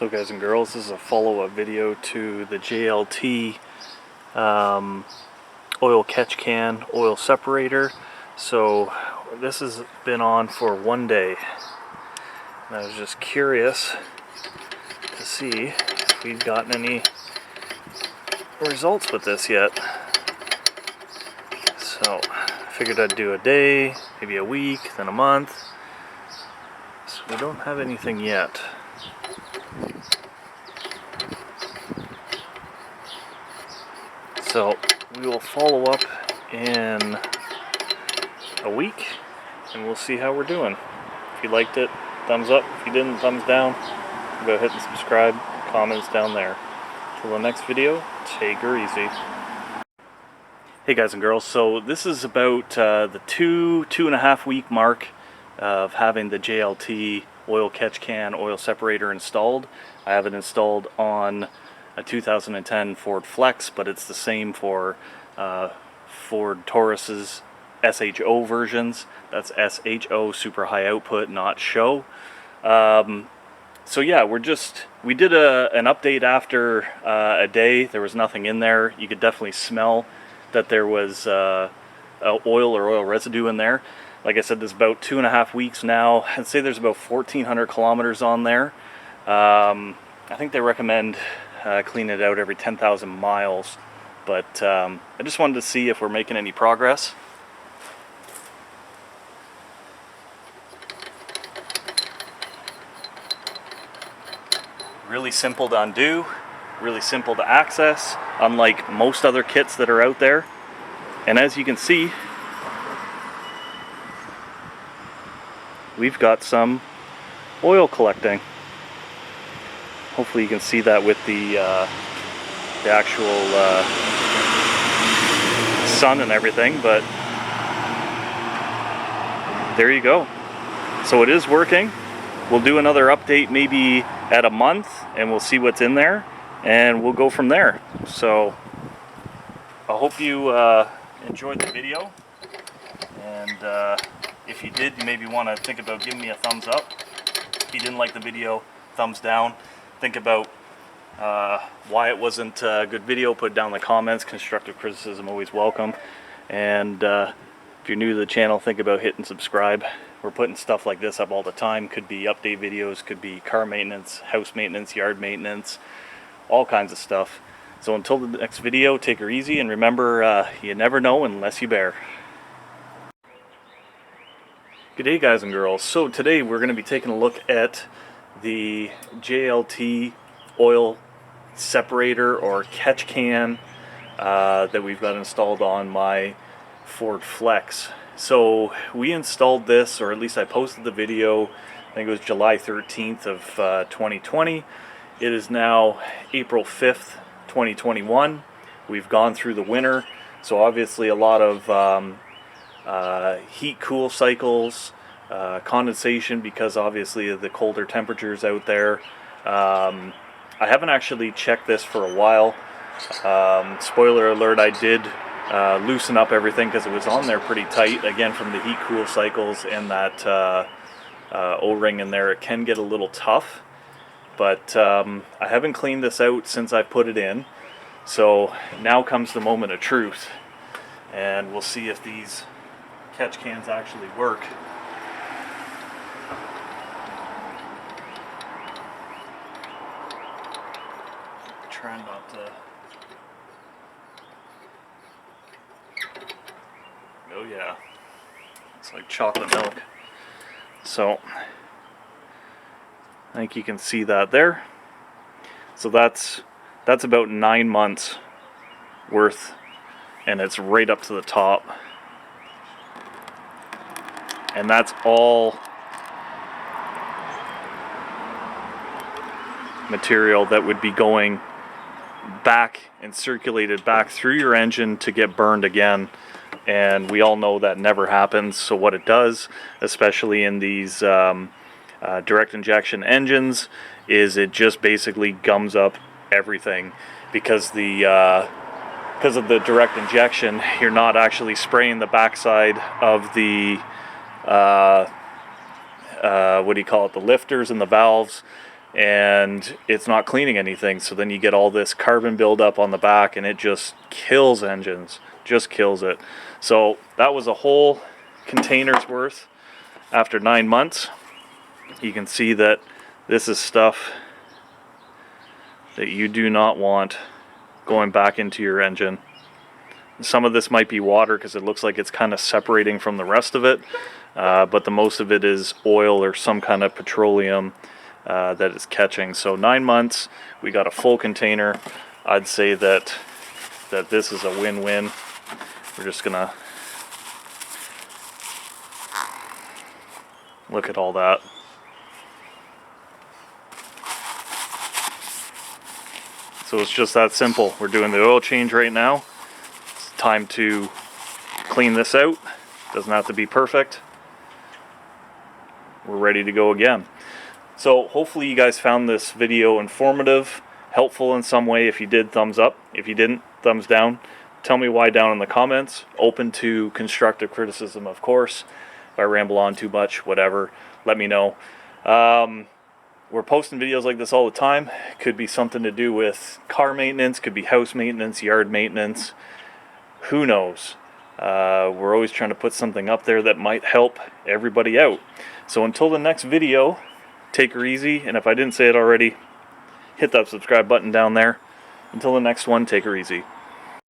So guys and girls, this is a follow-up video to the JLT oil catch can oil separator. So this has been on for 1 day, and I was just curious to see if we've gotten any results with this yet. So I figured I'd do a day, maybe a week, then a month. So we don't have anything yet. So we will follow up in a week and we'll see how we're doing. If you liked it, thumbs up. If you didn't, thumbs down. Go ahead and subscribe. Comments down there. Till the next video, take her easy. Hey guys and girls, so this is about the two and a half week mark of having the JLT oil catch can oil separator installed. I have it installed on a 2010 Ford Flex, but it's the same for Ford Taurus's SHO versions. That's SHO, super high output, not show. So yeah, we did an update after a day. There was nothing in there. You could definitely smell that there was oil or oil residue in there. Like I said, there's about 2.5 weeks now. I'd say there's about 1,400 kilometers on there. I think they recommend clean it out every 10,000 miles, but I just wanted to see if we're making any progress. Really simple to undo, really simple to access, unlike most other kits that are out there. And as you can see, we've got some oil collecting. Hopefully you can see that with the actual sun and everything, but there you go. So it is working. We'll do another update maybe at a month and we'll see what's in there and we'll go from there. So I hope you enjoyed the video, and if you did, you maybe want to think about giving me a thumbs up. If you didn't like the video, thumbs down. Think about why it wasn't a good video. Put down in the comments. Constructive criticism always welcome. And if you're new to the channel, think about hitting subscribe. We're putting stuff like this up all the time. Could be update videos, could be car maintenance, house maintenance, yard maintenance, all kinds of stuff. So until the next video, take her easy, and remember, you never know unless you bear. Good day guys and girls. So today we're going to be taking a look at the JLT oil separator or catch can that we've got installed on my Ford Flex. So we installed this, or at least I posted the video, I think it was July 13th of 2020. It is now April 5th, 2021. We've gone through the winter, so obviously a lot of heat-cool cycles, condensation because obviously of the colder temperatures out there. I haven't actually checked this for a while. Spoiler alert, I did loosen up everything because it was on there pretty tight, again from the heat-cool cycles and that O-ring in there. It can get a little tough, but I haven't cleaned this out since I put it in. So now comes the moment of truth, and we'll see if these catch cans actually work. Try not to. Oh yeah, it's like chocolate milk. So I think you can see that there. So that's about 9 months worth, and it's right up to the top. And that's all material that would be going back and circulated back through your engine to get burned again. And we all know that never happens. So what it does, especially in these direct injection engines, is it just basically gums up everything, because of the direct injection, you're not actually spraying the backside of the what do you call it, the lifters and the valves and it's not cleaning anything. So then you get all this carbon buildup on the back, and it just kills engines, just kills it. So that was a whole container's worth after 9 months. You can see that this is stuff that you do not want going back into your engine. Some of this might be water because it looks like it's kind of separating from the rest of it, but the most of it is oil or some kind of petroleum that is catching. So 9 months, we got a full container. I'd say that this is a win-win. We're just gonna look at all that. So it's just that simple. We're doing the oil change right now. It's time to clean this out. Doesn't have to be perfect. We're ready to go again. So hopefully you guys found this video informative, helpful in some way. If you did, thumbs up. If you didn't, thumbs down. Tell me why down in the comments. Open to constructive criticism, of course. If I ramble on too much, whatever, let me know. We're posting videos like this all the time. Could be something to do with car maintenance, could be house maintenance, yard maintenance. Who knows? We're always trying to put something up there that might help everybody out. So until the next video, take her easy. And if I didn't say it already, hit that subscribe button down there. Until the next one, take her easy.